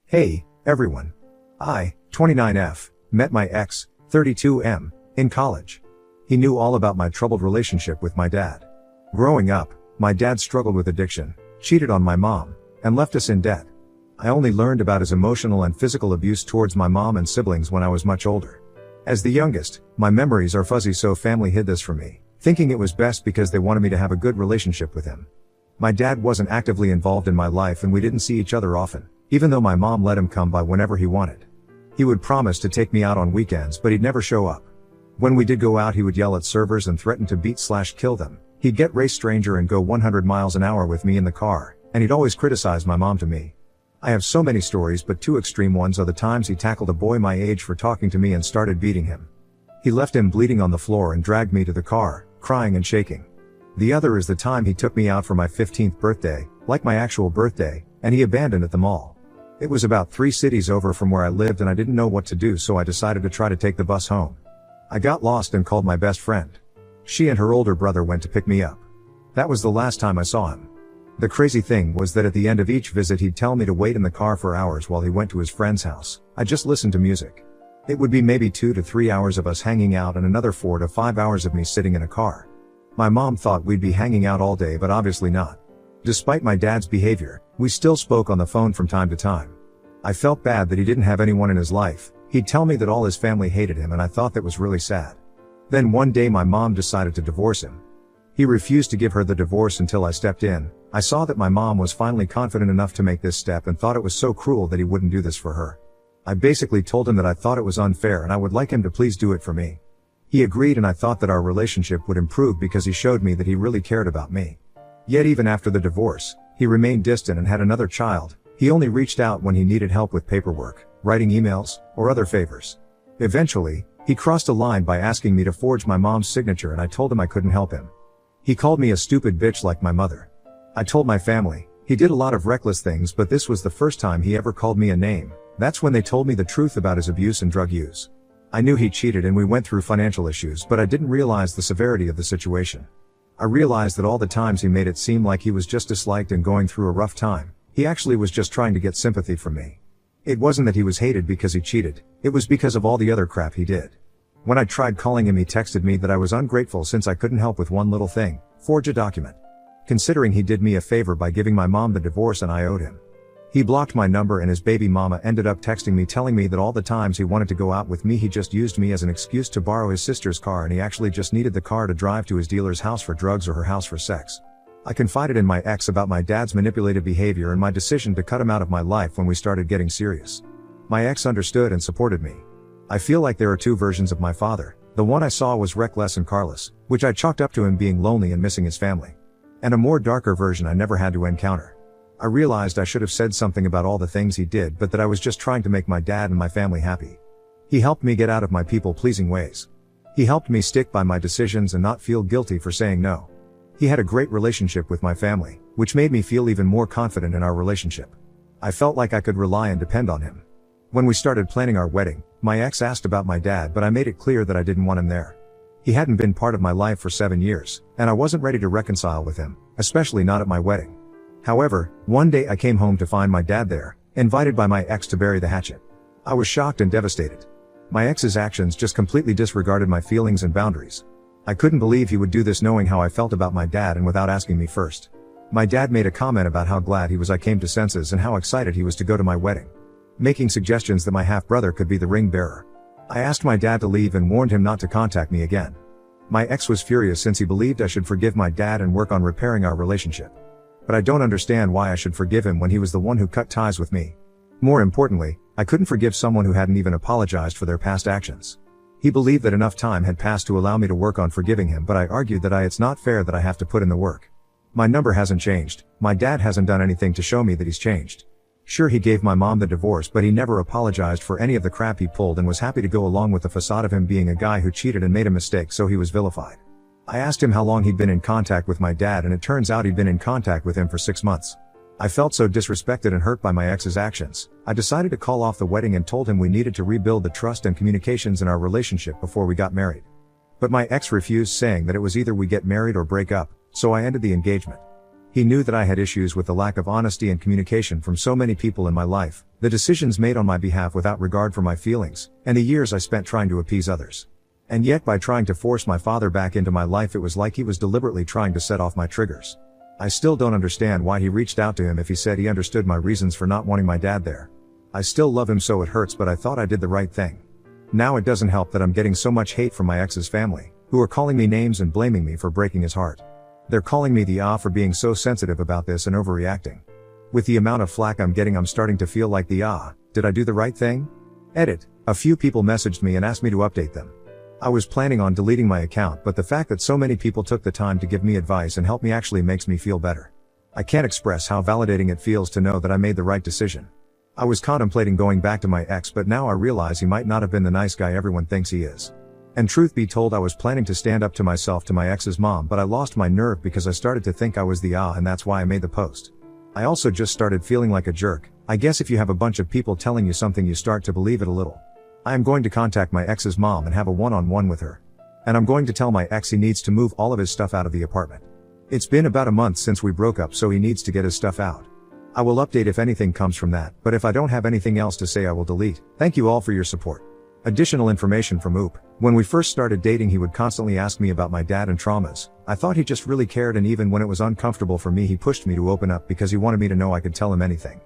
Hey, everyone. I, 29F, met my ex, 32M, in college. He knew all about my troubled relationship with my dad. Growing up, my dad struggled with addiction, cheated on my mom, and left us in debt. I only learned about his emotional and physical abuse towards my mom and siblings when I was much older. As the youngest, my memories are fuzzy, so family hid this from me, thinking it was best because they wanted me to have a good relationship with him. My dad wasn't actively involved in my life and we didn't see each other often, even though my mom let him come by whenever he wanted. He would promise to take me out on weekends, but he'd never show up. When we did go out, he would yell at servers and threaten to beat/kill them. He'd get race stranger and go 100 miles an hour with me in the car, and he'd always criticize my mom to me. I have so many stories, but two extreme ones are the times he tackled a boy my age for talking to me and started beating him. He left him bleeding on the floor and dragged me to the car, crying and shaking. The other is the time he took me out for my 15th birthday, like my actual birthday, and he abandoned at the mall. It was about 3 cities over from where I lived and I didn't know what to do, so I decided to try to take the bus home. I got lost and called my best friend. She and her older brother went to pick me up. That was the last time I saw him. The crazy thing was that at the end of each visit he'd tell me to wait in the car for hours while he went to his friend's house. I just listened to music. It would be maybe 2 to 3 hours of us hanging out and another 4 to 5 hours of me sitting in a car. My mom thought we'd be hanging out all day, but obviously not. Despite my dad's behavior, we still spoke on the phone from time to time. I felt bad that he didn't have anyone in his life. He'd tell me that all his family hated him and I thought that was really sad. Then one day my mom decided to divorce him. He refused to give her the divorce until I stepped in. I saw that my mom was finally confident enough to make this step and thought it was so cruel that he wouldn't do this for her. I basically told him that I thought it was unfair and I would like him to please do it for me. He agreed and I thought that our relationship would improve because he showed me that he really cared about me. Yet even after the divorce, he remained distant and had another child. He only reached out when he needed help with paperwork, writing emails, or other favors. Eventually, he crossed a line by asking me to forge my mom's signature and I told him I couldn't help him. He called me a stupid bitch like my mother. I told my family. He did a lot of reckless things, but this was the first time he ever called me a name. That's when they told me the truth about his abuse and drug use. I knew he cheated and we went through financial issues, but I didn't realize the severity of the situation. I realized that all the times he made it seem like he was just disliked and going through a rough time, he actually was just trying to get sympathy from me. It wasn't that he was hated because he cheated, it was because of all the other crap he did. When I tried calling him, he texted me that I was ungrateful since I couldn't help with one little thing, forge a document. Considering he did me a favor by giving my mom the divorce and I owed him. He blocked my number and his baby mama ended up texting me telling me that all the times he wanted to go out with me he just used me as an excuse to borrow his sister's car and he actually just needed the car to drive to his dealer's house for drugs or her house for sex. I confided in my ex about my dad's manipulative behavior and my decision to cut him out of my life when we started getting serious. My ex understood and supported me. I feel like there are 2 versions of my father. The one I saw was reckless and careless, which I chalked up to him being lonely and missing his family. And a more darker version I never had to encounter. I realized I should have said something about all the things he did, but that I was just trying to make my dad and my family happy. He helped me get out of my people-pleasing ways. He helped me stick by my decisions and not feel guilty for saying no. He had a great relationship with my family, which made me feel even more confident in our relationship. I felt like I could rely and depend on him. When we started planning our wedding, my ex asked about my dad, but I made it clear that I didn't want him there. He hadn't been part of my life for 7 years, and I wasn't ready to reconcile with him, especially not at my wedding. However, one day I came home to find my dad there, invited by my ex to bury the hatchet. I was shocked and devastated. My ex's actions just completely disregarded my feelings and boundaries. I couldn't believe he would do this knowing how I felt about my dad and without asking me first. My dad made a comment about how glad he was I came to senses and how excited he was to go to my wedding, making suggestions that my half-brother could be the ring bearer. I asked my dad to leave and warned him not to contact me again. My ex was furious since he believed I should forgive my dad and work on repairing our relationship. But I don't understand why I should forgive him when he was the one who cut ties with me. More importantly, I couldn't forgive someone who hadn't even apologized for their past actions. He believed that enough time had passed to allow me to work on forgiving him, but I argued that it's not fair that I have to put in the work. My number hasn't changed. My dad hasn't done anything to show me that he's changed. Sure, he gave my mom the divorce, but he never apologized for any of the crap he pulled and was happy to go along with the facade of him being a guy who cheated and made a mistake, so he was vilified. I asked him how long he'd been in contact with my dad and it turns out he'd been in contact with him for 6 months. I felt so disrespected and hurt by my ex's actions. I decided to call off the wedding and told him we needed to rebuild the trust and communications in our relationship before we got married. But my ex refused, saying that it was either we get married or break up, so I ended the engagement. He knew that I had issues with the lack of honesty and communication from so many people in my life, the decisions made on my behalf without regard for my feelings, and the years I spent trying to appease others. And yet by trying to force my father back into my life, it was like he was deliberately trying to set off my triggers. I still don't understand why he reached out to him if he said he understood my reasons for not wanting my dad there. I still love him so it hurts, but I thought I did the right thing. Now it doesn't help that I'm getting so much hate from my ex's family, who are calling me names and blaming me for breaking his heart. They're calling me the for being so sensitive about this and overreacting. With the amount of flack I'm getting, I'm starting to feel like the did I do the right thing? Edit. A few people messaged me and asked me to update them. I was planning on deleting my account, but the fact that so many people took the time to give me advice and help me actually makes me feel better. I can't express how validating it feels to know that I made the right decision. I was contemplating going back to my ex, but now I realize he might not have been the nice guy everyone thinks he is. And truth be told, I was planning to stand up to myself to my ex's mom, but I lost my nerve because I started to think I was the and that's why I made the post. I also just started feeling like a jerk. I guess if you have a bunch of people telling you something, you start to believe it a little. I am going to contact my ex's mom and have a one-on-one with her. And I'm going to tell my ex he needs to move all of his stuff out of the apartment. It's been about a month since we broke up, so he needs to get his stuff out. I will update if anything comes from that, but if I don't have anything else to say, I will delete. Thank you all for your support. Additional information from Oop. When we first started dating, he would constantly ask me about my dad and traumas. I thought he just really cared, and even when it was uncomfortable for me, he pushed me to open up because he wanted me to know I could tell him anything.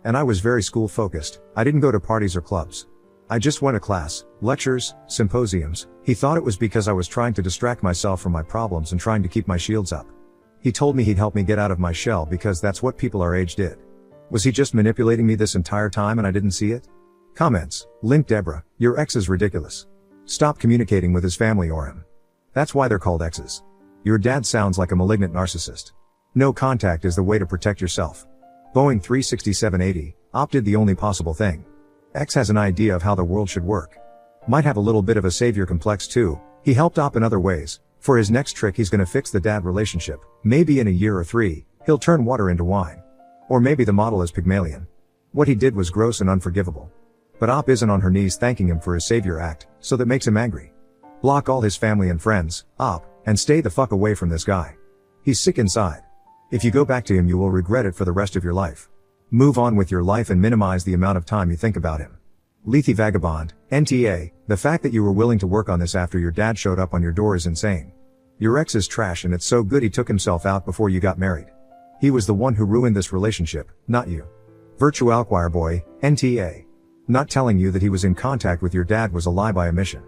And I was very school focused. I didn't go to parties or clubs. I just went to class, lectures, symposiums. He thought it was because I was trying to distract myself from my problems and trying to keep my shields up. He told me he'd help me get out of my shell because that's what people our age did. Was he just manipulating me this entire time and I didn't see it? Comments. Link Deborah, your ex is ridiculous. Stop communicating with his family or him. That's why they're called exes. Your dad sounds like a malignant narcissist. No contact is the way to protect yourself. Boeing 36780, opted the only possible thing. X has an idea of how the world should work. Might have a little bit of a savior complex too. He helped Op in other ways. For his next trick, he's gonna fix the dad relationship. Maybe in a year or 3, he'll turn water into wine. Or maybe the model is Pygmalion. What he did was gross and unforgivable. But Op isn't on her knees thanking him for his savior act, so that makes him angry. Block all his family and friends, Op, and stay the fuck away from this guy. He's sick inside. If you go back to him, you will regret it for the rest of your life. Move on with your life and minimize the amount of time you think about him. Lethe Vagabond, NTA, the fact that you were willing to work on this after your dad showed up on your door is insane. Your ex is trash, and it's so good he took himself out before you got married. He was the one who ruined this relationship, not you. Virtual Choir Boy, NTA. Not telling you that he was in contact with your dad was a lie by omission.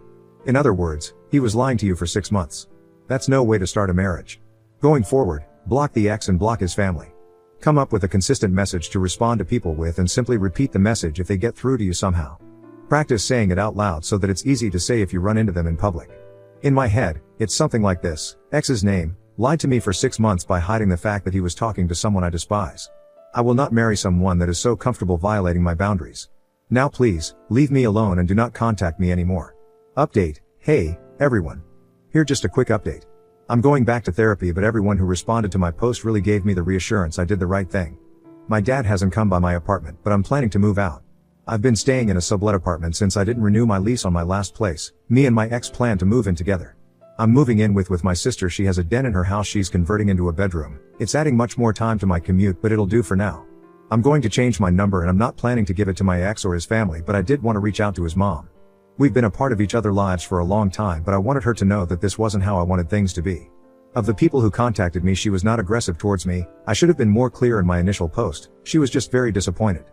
In other words, he was lying to you for 6 months. That's no way to start a marriage. Going forward, block the ex and block his family. Come up with a consistent message to respond to people with and simply repeat the message if they get through to you somehow. Practice saying it out loud so that it's easy to say if you run into them in public. In my head, it's something like this. Ex's name, lied to me for 6 months by hiding the fact that he was talking to someone I despise. I will not marry someone that is so comfortable violating my boundaries. Now please, leave me alone and do not contact me anymore. Update. Hey, everyone. Here just a quick update. I'm going back to therapy, but everyone who responded to my post really gave me the reassurance I did the right thing. My dad hasn't come by my apartment, but I'm planning to move out. I've been staying in a sublet apartment since I didn't renew my lease on my last place. Me and my ex plan to move in together. I'm moving in with my sister. She has a den in her house she's converting into a bedroom. It's adding much more time to my commute, but it'll do for now. I'm going to change my number, and I'm not planning to give it to my ex or his family, but I did want to reach out to his mom. We've been a part of each other's lives for a long time, but I wanted her to know that this wasn't how I wanted things to be. Of the people who contacted me, she was not aggressive towards me. I should have been more clear in my initial post. She was just very disappointed.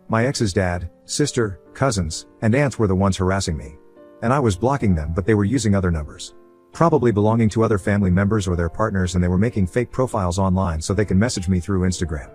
My ex's dad, sister, cousins, and aunts were the ones harassing me. And I was blocking them, but they were using other numbers. Probably belonging to other family members or their partners, and they were making fake profiles online so they can message me through Instagram.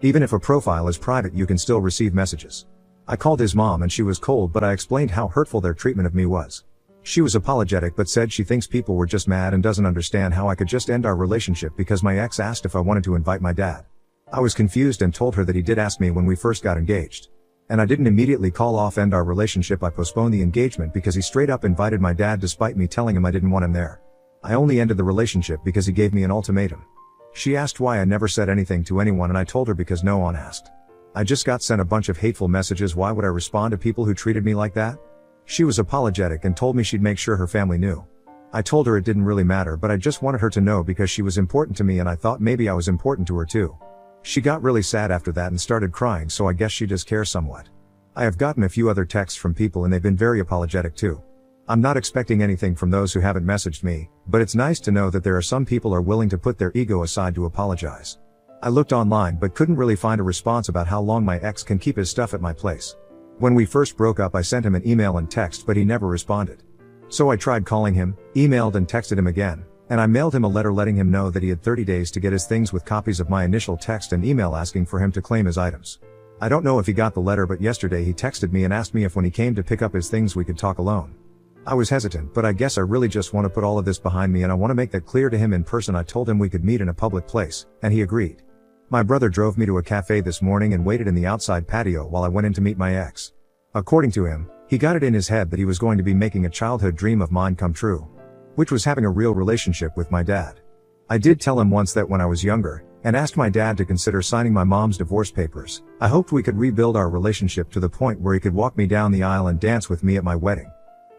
Even if a profile is private, you can still receive messages. I called his mom and she was cold, but I explained how hurtful their treatment of me was. She was apologetic but said she thinks people were just mad and doesn't understand how I could just end our relationship because my ex asked if I wanted to invite my dad. I was confused and told her that he did ask me when we first got engaged. And I didn't immediately call off end our relationship. I postponed the engagement because he straight up invited my dad despite me telling him I didn't want him there. I only ended the relationship because he gave me an ultimatum. She asked why I never said anything to anyone, and I told her because no one asked. I just got sent a bunch of hateful messages. Why would I respond to people who treated me like that? She was apologetic and told me she'd make sure her family knew. I told her it didn't really matter, but I just wanted her to know because she was important to me and I thought maybe I was important to her too. She got really sad after that and started crying, so I guess she does care somewhat. I have gotten a few other texts from people and they've been very apologetic too. I'm not expecting anything from those who haven't messaged me, but it's nice to know that there are some people are willing to put their ego aside to apologize. I looked online but couldn't really find a response about how long my ex can keep his stuff at my place. When we first broke up I sent him an email and text but he never responded. So I tried calling him, emailed and texted him again, and I mailed him a letter letting him know that he had 30 days to get his things with copies of my initial text and email asking for him to claim his items. I don't know if he got the letter, but yesterday he texted me and asked me if when he came to pick up his things we could talk alone. I was hesitant, but I guess I really just want to put all of this behind me and I want to make that clear to him in person. I told him we could meet in a public place, and he agreed. My brother drove me to a cafe this morning and waited in the outside patio while I went in to meet my ex. According to him, he got it in his head that he was going to be making a childhood dream of mine come true, which was having a real relationship with my dad. I did tell him once that when I was younger, and asked my dad to consider signing my mom's divorce papers, I hoped we could rebuild our relationship to the point where he could walk me down the aisle and dance with me at my wedding.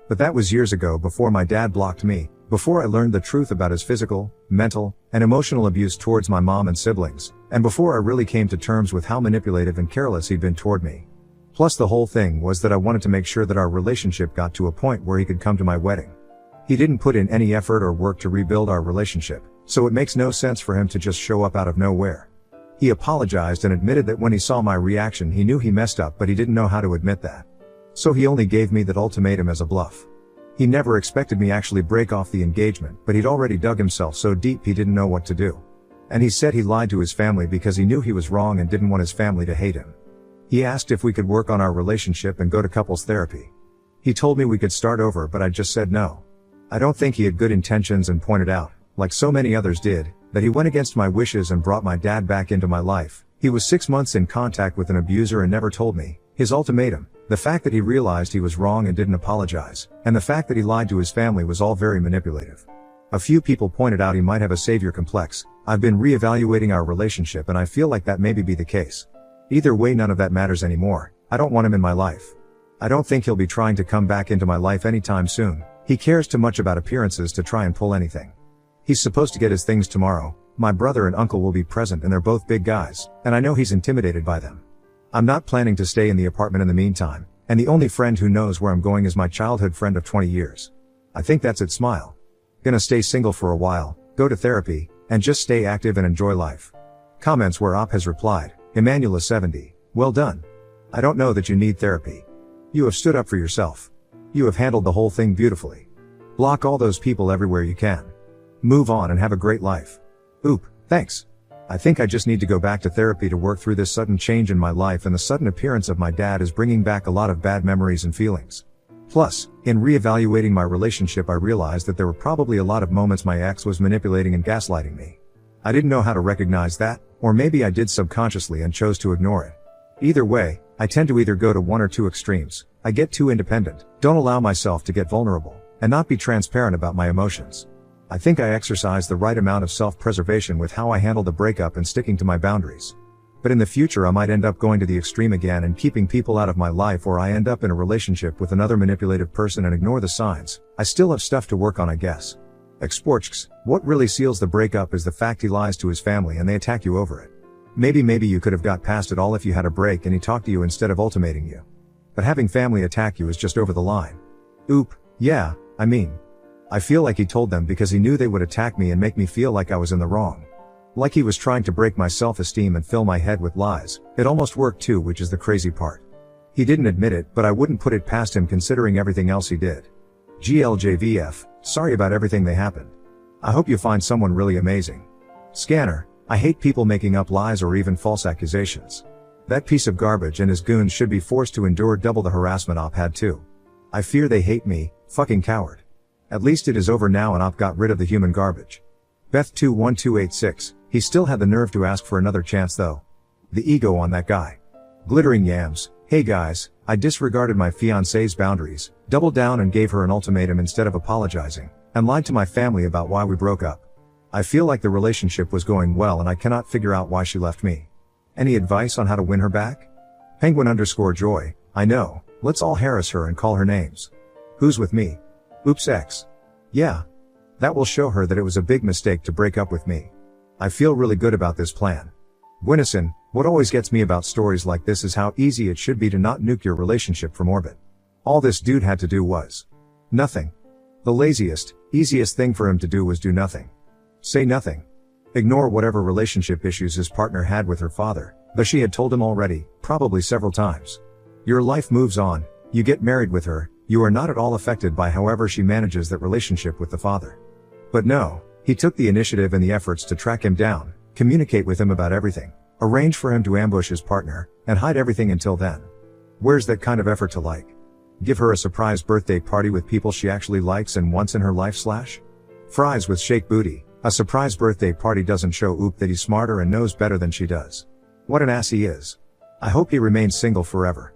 But that was years ago, before my dad blocked me, before I learned the truth about his physical, mental, and emotional abuse towards my mom and siblings, and before I really came to terms with how manipulative and careless he'd been toward me. Plus the whole thing was that I wanted to make sure that our relationship got to a point where he could come to my wedding. He didn't put in any effort or work to rebuild our relationship, so it makes no sense for him to just show up out of nowhere. He apologized and admitted that when he saw my reaction he knew he messed up, but he didn't know how to admit that. So he only gave me that ultimatum as a bluff. He never expected me actually break off the engagement, but he'd already dug himself so deep he didn't know what to do. And he said he lied to his family because he knew he was wrong and didn't want his family to hate him. He asked if we could work on our relationship and go to couples therapy. He told me we could start over, but I just said no. I don't think he had good intentions and pointed out, like so many others did, that he went against my wishes and brought my dad back into my life. He was 6 months in contact with an abuser and never told me. His ultimatum, the fact that he realized he was wrong and didn't apologize, and the fact that he lied to his family was all very manipulative. A few people pointed out he might have a savior complex. I've been reevaluating our relationship and I feel like that maybe be the case. Either way, none of that matters anymore. I don't want him in my life. I don't think he'll be trying to come back into my life anytime soon. He cares too much about appearances to try and pull anything. He's supposed to get his things tomorrow. My brother and uncle will be present and they're both big guys, and I know he's intimidated by them. I'm not planning to stay in the apartment in the meantime, and the only friend who knows where I'm going is my childhood friend of 20 years. I think that's it. Smile. Gonna stay single for a while, go to therapy, and just stay active and enjoy life. Comments where Op has replied, Emanuela 70, well done. I don't know that you need therapy. You have stood up for yourself. You have handled the whole thing beautifully. Block all those people everywhere you can. Move on and have a great life. Oop, thanks. I think I just need to go back to therapy to work through this sudden change in my life, and the sudden appearance of my dad is bringing back a lot of bad memories and feelings. Plus, in reevaluating my relationship I realized that there were probably a lot of moments my ex was manipulating and gaslighting me. I didn't know how to recognize that, or maybe I did subconsciously and chose to ignore it. Either way, I tend to either go to one or two extremes. I get too independent, don't allow myself to get vulnerable, and not be transparent about my emotions. I think I exercise the right amount of self-preservation with how I handle the breakup and sticking to my boundaries. But in the future I might end up going to the extreme again and keeping people out of my life, or I end up in a relationship with another manipulative person and ignore the signs. I still have stuff to work on, I guess. Exports, what really seals the breakup is the fact he lies to his family and they attack you over it. Maybe you could have got past it all if you had a break and he talked to you instead of ultimating you. But having family attack you is just over the line. Oop, yeah, I feel like he told them because he knew they would attack me and make me feel like I was in the wrong. Like he was trying to break my self-esteem and fill my head with lies. It almost worked too, which is the crazy part. He didn't admit it, but I wouldn't put it past him considering everything else he did. GLJVF, sorry about everything that happened. I hope you find someone really amazing. Scanner, I hate people making up lies or even false accusations. That piece of garbage and his goons should be forced to endure double the harassment Op had too. I fear they hate me, fucking coward. At least it is over now and Op got rid of the human garbage. Beth21286, he still had the nerve to ask for another chance though. The ego on that guy. Glittering Yams, hey guys, I disregarded my fiancé's boundaries, doubled down and gave her an ultimatum instead of apologizing, and lied to my family about why we broke up. I feel like the relationship was going well and I cannot figure out why she left me. Any advice on how to win her back? Penguin_joy, I know, let's all harass her and call her names. Who's with me? Oops X. Yeah, That will show her that it was a big mistake to break up with me. I feel really good about this plan. Gwynison, what always gets me about stories like this is how easy it should be to not nuke your relationship from orbit. All this dude had to do was nothing. The laziest, easiest thing for him to do was do nothing. Say nothing. Ignore whatever relationship issues his partner had with her father, though she had told him already, probably several times. Your life moves on, you get married with her, you are not at all affected by however she manages that relationship with the father. But no, he took the initiative and the efforts to track him down, communicate with him about everything, arrange for him to ambush his partner, and hide everything until then. Where's that kind of effort to like? Give her a surprise birthday party with people she actually likes and wants in her life / fries with shake booty. A surprise birthday party doesn't show Oop that he's smarter and knows better than she does. What an ass he is. I hope he remains single forever.